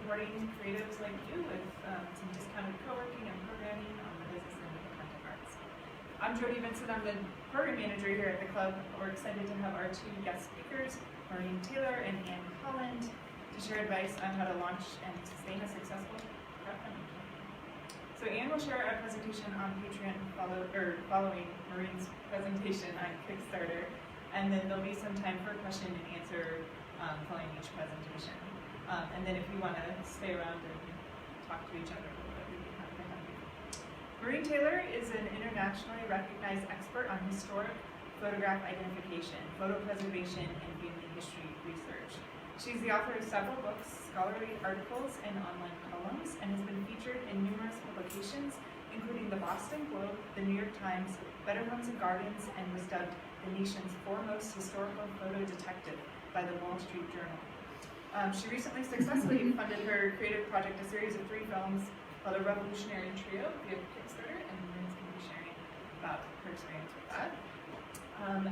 supporting creatives like you with some discounted co-working and programming on the business end of the content arts. I'm Jody Vincent. I'm the program manager here at the club. We're excited to have our two guest speakers, Maureen Taylor and Anne Holland, to share advice on how to launch and sustain a successful crowdfunding campaign. So Anne will share a presentation on Patreon following Maureen's presentation on Kickstarter, and then there'll be some time for question and answer following each presentation. And then if you want to stay around and talk to each other a little bit, we'd be happy to have you. Maureen Taylor is an internationally recognized expert on historic photograph identification, photo preservation, and family history research. She's the author of several books, scholarly articles, and online columns, and has been featured in numerous publications, including the Boston Globe, the New York Times, Better Homes and Gardens, and was dubbed the nation's foremost historical photo detective by the Wall Street Journal. She recently successfully funded her creative project, a series of 3 films called A Revolutionary Trio via Kickstarter, and Maureen's going to be sharing about her experience with that.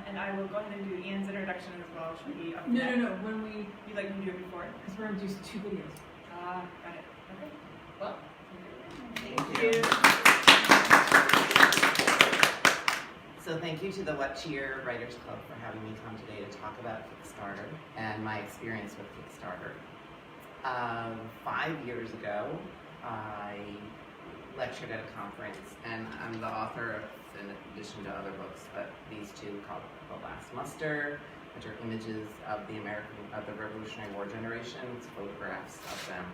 And I will go ahead and do Ian's introduction as well. Should be up next. No. When we... You'd like me to do it before? Because we're going to do 2 videos. Got it. Okay. Well, thank you. So thank you to the What Cheer Writers Club for having me come today to talk about Kickstarter and my experience with Kickstarter. 5 years ago, I lectured at a conference, and I'm the author of, in addition to other books, but these 2 called The Last Muster, which are images of the Revolutionary War generation, it's photographs of them.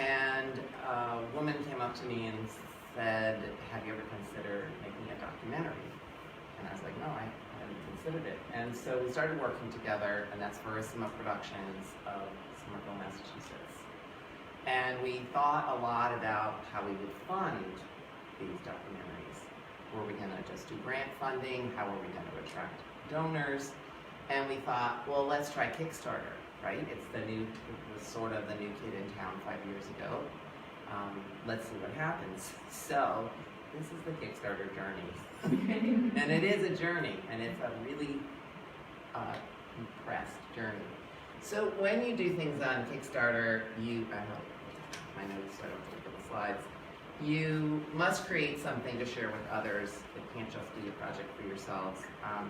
And a woman came up to me and said, "Have you ever considered making a documentary?" And I was like, "No, I hadn't considered it." And so we started working together, and that's Verissima Productions of Somerville, Massachusetts. And we thought a lot about how we would fund these documentaries. Were we going to just do grant funding? How were we going to attract donors? And we thought, well, let's try Kickstarter, right? It was sort of the new kid in town 5 years ago. Let's see what happens. So this is the Kickstarter journey. And it is a journey, and it's a really compressed journey. So when you do things on Kickstarter, I hope my notes so I don't look at the slides, you must create something to share with others. It can't just be a project for yourselves.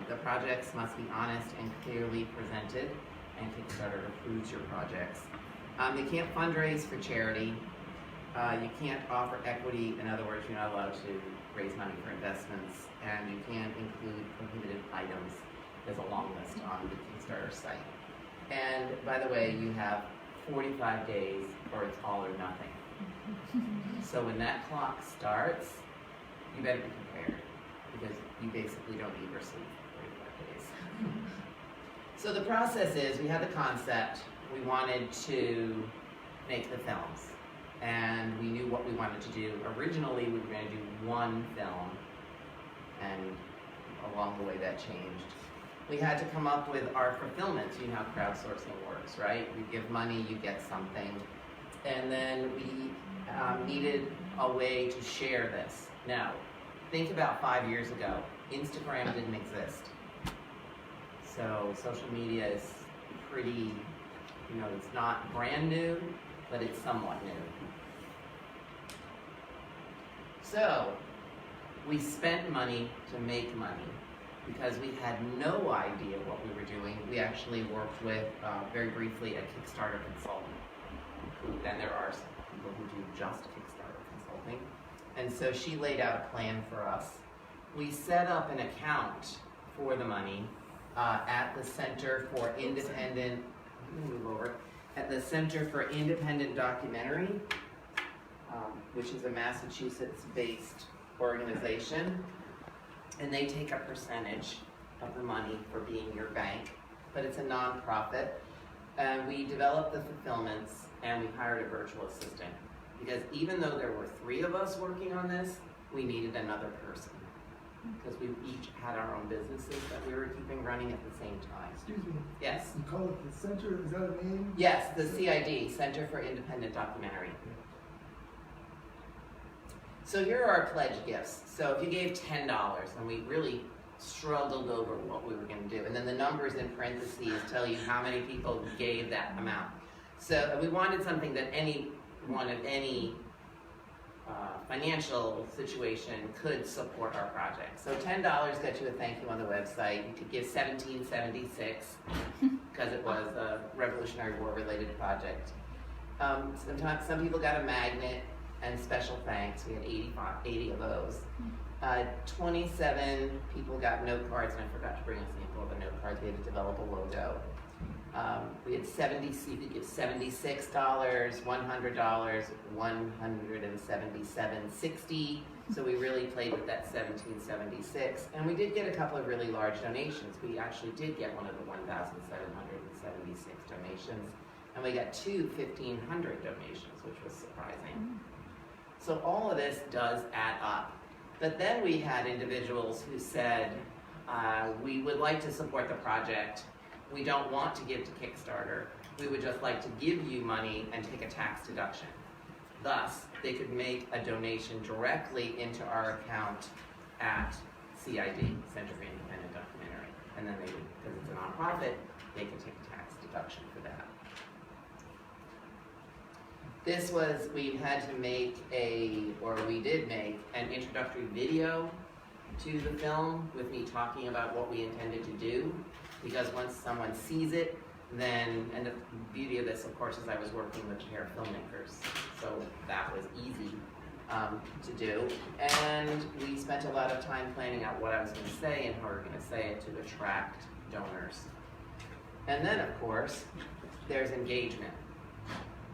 The projects must be honest and clearly presented, and Kickstarter approves your projects. You can't fundraise for charity. You can't offer equity. In other words, you're not allowed to raise money for investments, and you can't include prohibited items. There's a long list on the Kickstarter site. And by the way, you have 45 days or it's all or nothing. So when that clock starts, you better be prepared, because you basically don't eat or sleep for 45 days. So the process is, we had the concept, we wanted to make the films, and we knew what we wanted to do. Originally, we were going to do 1 film, and along the way that changed. We had to come up with our fulfillment. You know how crowdsourcing works, right? You give money, you get something. And then we needed a way to share this. Now, think about 5 years ago. Instagram didn't exist. So social media is pretty, it's not brand new, but it's somewhat new. So we spent money to make money because we had no idea what we were doing. We actually worked with, very briefly, a Kickstarter consultant. And there are some people who do just Kickstarter consulting. And so she laid out a plan for us. We set up an account for the money at the Center for Independent, at the Center for Independent Documentary, which is a Massachusetts-based organization. And they take a percentage of the money for being your bank, but it's a nonprofit. And we developed the fulfillments, and we hired a virtual assistant. Because even though there were 3 of us working on this, we needed another person. Because we each had our own businesses that we were keeping running at the same time. Excuse me. Yes? You call it the center, is that a name? Yes, the CID, Center for Independent Documentary. So here are our pledge gifts. So if you gave $10, and we really struggled over what we were going to do, and then the numbers in parentheses tell you how many people gave that amount. So we wanted something that anyone of any financial situation could support our project. So $10 got you a thank you on the website. You could give $17.76 because it was a Revolutionary War related project. Sometimes some people got a magnet and special thanks. We had 80 of those. 27 people got note cards, and I forgot to bring a sample of the note cards. We had to develop a logo. We had 70, you could give $76, $100, $177.60. So we really played with that $17.76. And we did get a couple of really large donations. We actually did get one of the 1,776 donations. And we got two 1,500 donations, which was surprising. So all of this does add up. But then we had individuals who said, we would like to support the project. We don't want to give to Kickstarter. We would just like to give you money and take a tax deduction. Thus, they could make a donation directly into our account at CID, Center for Independent Documentary. And then they would, because it's a nonprofit, they can take a tax deduction for that. This was, we had to make we did make an introductory video to the film with me talking about what we intended to do. Because once someone sees it, then, and the beauty of this, of course, is I was working with a pair of filmmakers. So that was easy to do. And we spent a lot of time planning out what I was gonna say and how we were gonna say it to attract donors. And then, of course, there's engagement.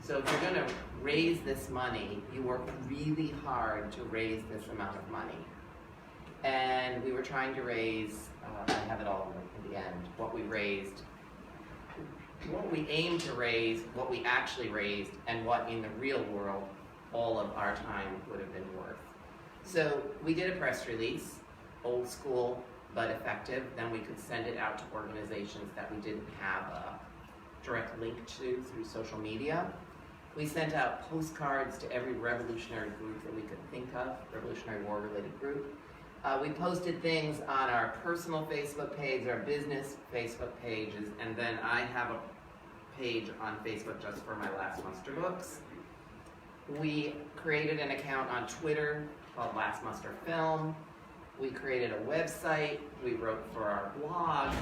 So if you're gonna raise this money, you work really hard to raise this amount of money. And we were trying to raise, I have it all in the end, what we raised, what we aimed to raise, what we actually raised, and what in the real world all of our time would have been worth. So we did a press release, old school but effective. Then we could send it out to organizations that we didn't have a direct link to through social media. We sent out postcards to every revolutionary group that we could think of, Revolutionary War related group. We posted things on our personal Facebook page, our business Facebook pages, and then I have a page on Facebook just for my Last Muster books. We created an account on Twitter called Last Muster Film. We created a website. We wrote for our blog.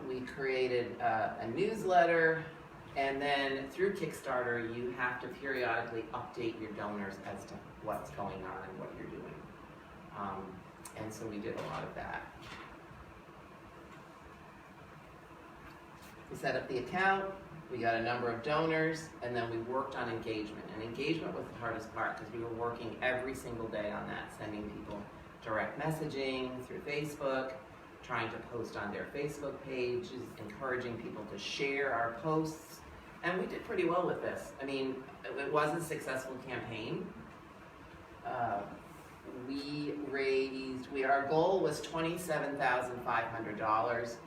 We created a newsletter. And then through Kickstarter, you have to periodically update your donors as to what's going on and what you're doing. And so we did a lot of that. We set up the account, we got a number of donors, and then we worked on engagement. And engagement was the hardest part because we were working every single day on that, sending people direct messaging through Facebook, trying to post on their Facebook pages, encouraging people to share our posts. And we did pretty well with this. I mean, it was a successful campaign. Our goal was $27,500.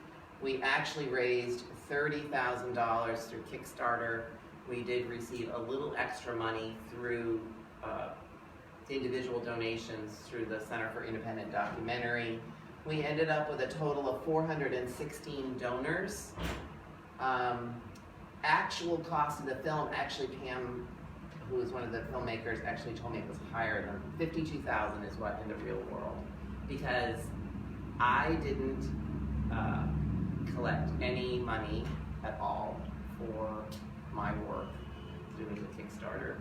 We actually raised $30,000 through Kickstarter. We did receive a little extra money through individual donations through the Center for Independent Documentary. We ended up with a total of 416 donors. Actual cost of the film, actually Pam, who was one of the filmmakers, actually told me it was higher than $52,000 is what in the real world, because I didn't collect any money at all for my work doing the Kickstarter.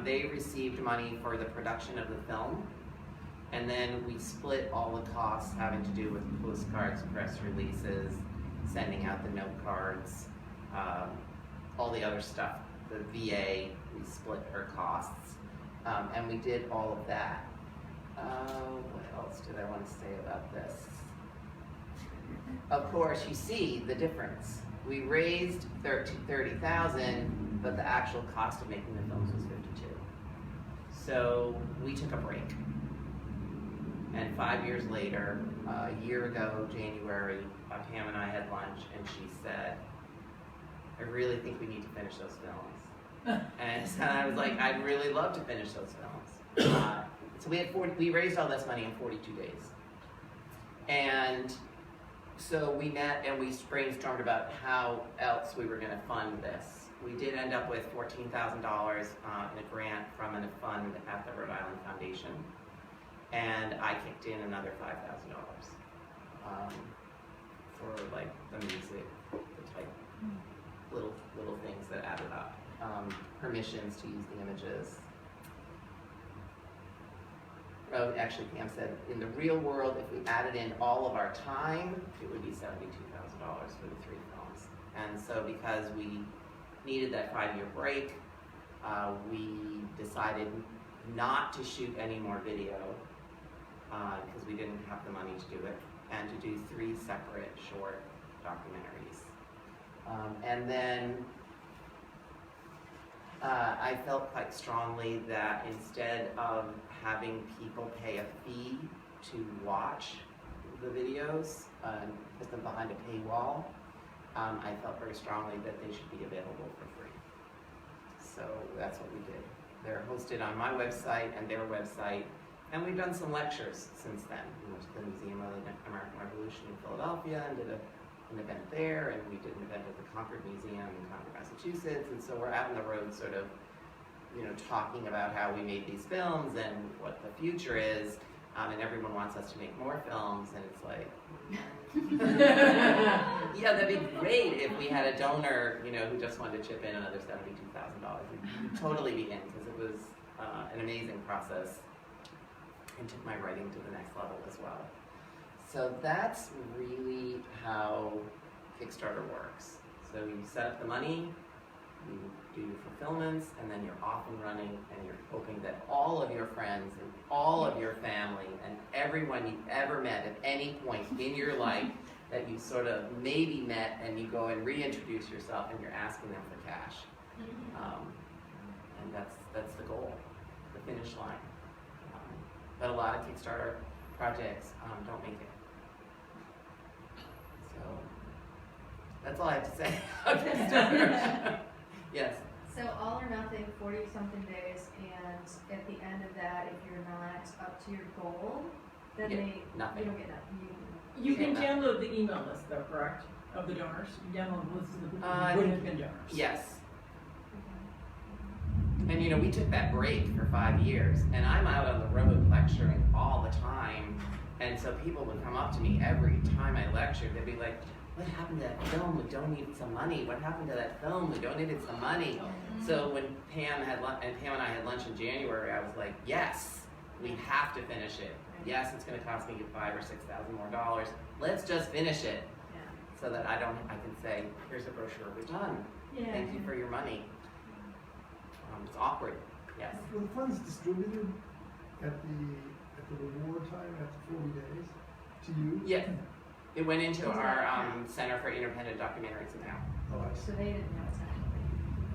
They received money for the production of the film, and then we split all the costs having to do with postcards, press releases, sending out the note cards, all the other stuff, the VA, we split her costs, and we did all of that. What else did I want to say about this? Of course, you see the difference. We raised $30,000, but the actual cost of making the films was $52,000. So we took a break. And 5 years later, a year ago, January, Pam and I had lunch, and she said, I really think we need to finish those films. And so I was like, I'd really love to finish those films. So we raised all this money in 42 days. And so we met and we brainstormed about how else we were gonna fund this. we did end up with $14,000 in a grant from a fund at the Rhode Island Foundation, and I kicked in another $5,000 for like the music, the type little things that added up, permissions to use the images. Oh, actually, Pam said, in the real world, if we added in all of our time, it would be $72,000 for the 3 films. And so because we needed that 5-year break, we decided not to shoot any more video because we didn't have the money to do it, and to do 3 separate short documentaries. And then I felt quite strongly that instead of having people pay a fee to watch the videos, put them behind a paywall, I felt very strongly that they should be available for free. So that's what we did. They're hosted on my website and their website, and we've done some lectures since then. We went to the Museum of the American Revolution in Philadelphia and did an event there, and we did an event at the Concord Museum in Concord, Massachusetts, and so we're out on the road sort of, you know, talking about how we made these films and what the future is, and everyone wants us to make more films, and it's like, yeah, that'd be great if we had a donor, you know, who just wanted to chip in another $72,000. We'd totally be in, because it was an amazing process and took my writing to the next level as well. So that's really how Kickstarter works. So you set up the money, you do your fulfillments, and then you're off and running, and you're hoping that all of your friends and all of your family and everyone you've ever met at any point in your life that you sort of maybe met, and you go and reintroduce yourself and you're asking them for cash. And that's the goal, the finish line. But a lot of Kickstarter projects don't make it. So that's all I have to say about Kickstarter. Yes. So all or nothing, 40-something days, and at the end of that, if you're not up to your goal, then Yeah, you nothing. don't get nothing. You can download the email list though, correct? Of the donors? You can download the list of the people who would have been donors. Yes. And you know, we took that break for 5 years, and I'm out on the road lecturing all the time, and so people would come up to me every time I lectured. They'd be like, what happened to that film? We donated some money. What happened to that film? We donated some money. So when Pam and I had lunch in January, I was like, yes, we have to finish it. Yes, it's going to cost me $5,000 or $6,000 more. Let's just finish it, so that I can say, here's a brochure. We're done. Yeah. Thank you for your money. It's awkward. Yes. Were the funds distributed at the reward time after 40 days to you? Yes. It went into our Center for Independent Documentaries now. Oh, I So see. they didn't know exactly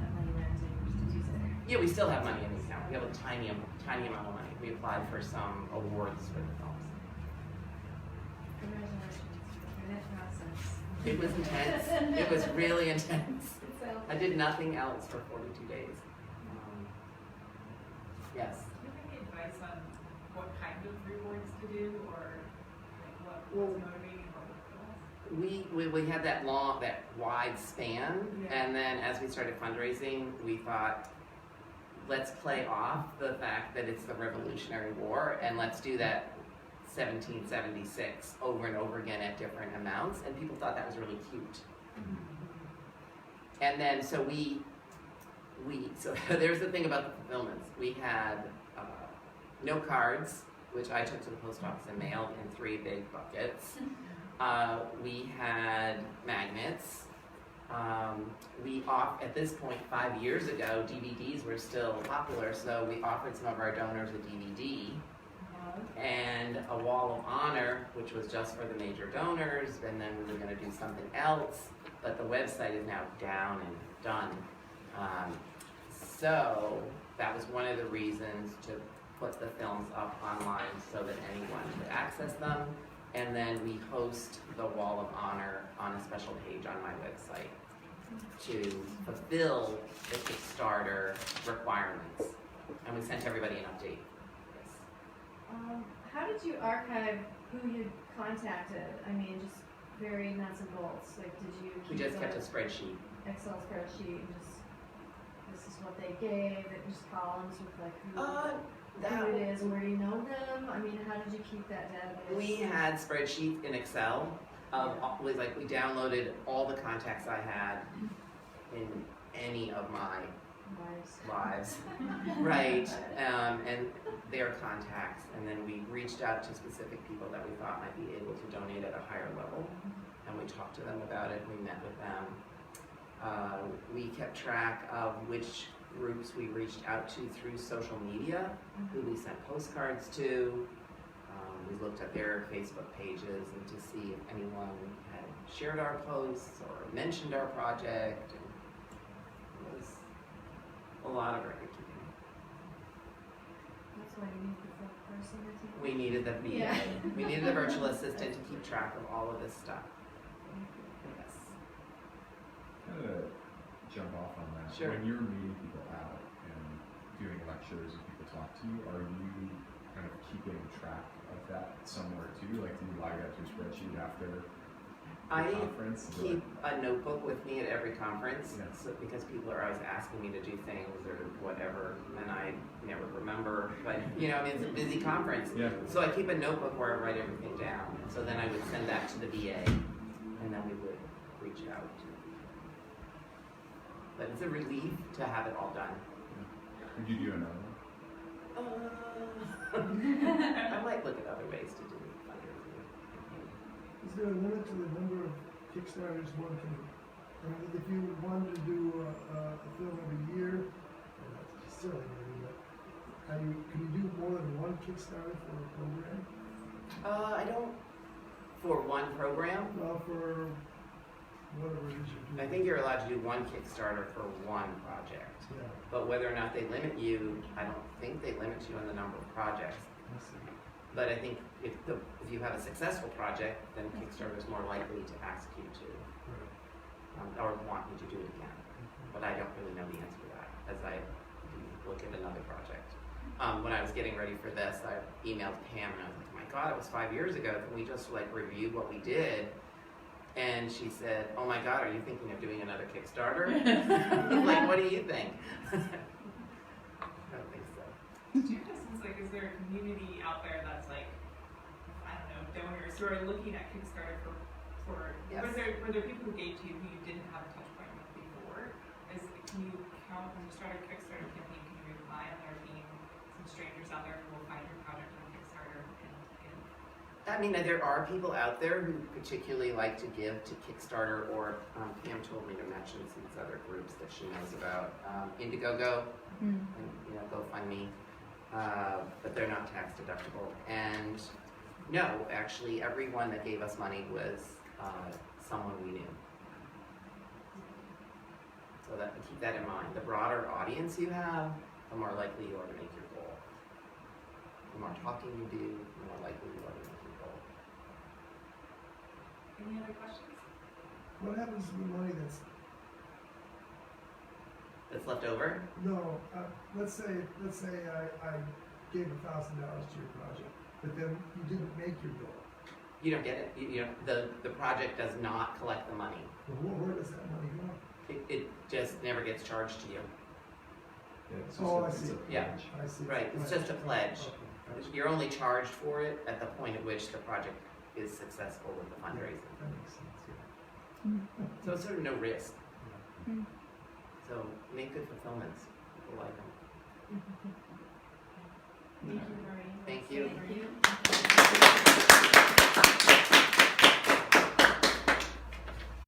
that money went into use it. Yeah, we still have money in the account. We have a tiny amount of money. We applied for some awards for the films. Congratulations for that process. It was intense. It was really intense. So, I did nothing else for 42 days. Yes. Do you have any advice on what kind of rewards to do, or like what Well, was motivating or what was? We had that wide span, and then as we started fundraising, we thought, let's play off the fact that it's the Revolutionary War, and let's do that 1776 over and over again at different amounts, and people thought that was really cute. And then so so there's the thing about the fulfillments. We had note cards, which I took to the post office and mailed in 3 big buckets. We had magnets. At this point, 5 years ago, DVDs were still popular, so we offered some of our donors a DVD and a wall of honor, which was just for the major donors, and then we were going to do something else, but the website is now down and done. So that was one of the reasons to put the films up online so that anyone could access them. And then we host the Wall of Honor on a special page on my website to fulfill the Kickstarter requirements. And we sent everybody an update. Yes. how did you archive who you contacted? I mean, just very nuts and bolts. Like, did you We keep just kept a spreadsheet. Excel spreadsheet and just what they gave, and just columns with like That who it is, where you know them? I mean, how did you keep that database? we had spreadsheets in Excel. We downloaded all the contacts I had in any of my lives, right? And their contacts, and then we reached out to specific people that we thought might be able to donate at a higher level, and we talked to them about it. We met with them. We kept track of which groups we reached out to through social media, who we sent postcards to. We looked at their Facebook pages and to see if anyone had shared our posts or mentioned our project. And it was a lot of record keeping. That's why you need the fourth person, I think. We needed the VA. Yeah. We needed a virtual assistant to keep track of all of this stuff. Yes. Kind of jump off on that. Sure. When you're meeting people out and doing lectures and people talk to you, are you kind of keeping track of that somewhere too? Like, do you log out to a spreadsheet after the conference? Keep a notebook with me at every conference, Yeah. so, because people are always asking me to do things or whatever, and I never remember. But you know, I mean, it's a busy conference, Yeah. so I keep a notebook where I write everything down. So then I would send that to the VA, and then we would reach out to people. But it's a relief to have it all done. Would you do another one? I might look at other ways to do fundraising. Is there a limit to the number of Kickstarters one can, I mean, if you wanted to do a film every year, well, that's silly maybe, but can you do more than one Kickstarter for a program? I don't, for one program, Well, for whatever it is you're doing. I think you're allowed to do one Kickstarter for one project. Yeah, But whether or not they limit you, I don't think they limit you on the number of projects. I see. But I think if you have a successful project, then Kickstarter is more likely to ask you to, Right. or want you to do it again. But I don't really know the answer to that, as I look at another project. When I was getting ready for this, I emailed Pam and I was like, oh my God, it was 5 years ago. Can we just like review what we did? And she said, oh my God, are you thinking of doing another Kickstarter? Like, what do you think? I don't think so. Do you have a sense, like, is there a community out there that's like, I don't know, donors who are looking at Kickstarter for Yes. were there people who gave to you who you didn't have a touch point with before? Can you count when you start a Kickstarter campaign, can you rely on there being some strangers out there who will find your project on Kickstarter and give? I mean, there are people out there who particularly like to give to Kickstarter, or Pam told me to mention some other groups that she knows about. Indiegogo, and, you know, GoFundMe, but they're not tax deductible. And no, actually, everyone that gave us money was someone we knew. So that keep that in mind. The broader audience you have, the more likely you are to make your goal. The more talking you do, the more likely you are to make your goal. Any other questions? What happens to the money That's left over? no, let's say I gave $1,000 to your project, but then you didn't make your goal. You don't get it. You know, the project does not collect the money. Well, where does that money go? It just never gets charged to you. Yeah, it's Oh, I it's see. a Yeah. pledge. I see. Right, it's just a pledge. Okay, gotcha. You're only charged for it at the point at which the project is successful with the fundraising. That makes sense, yeah. So it's sort of no risk. Yeah. So make good fulfillments. People like them.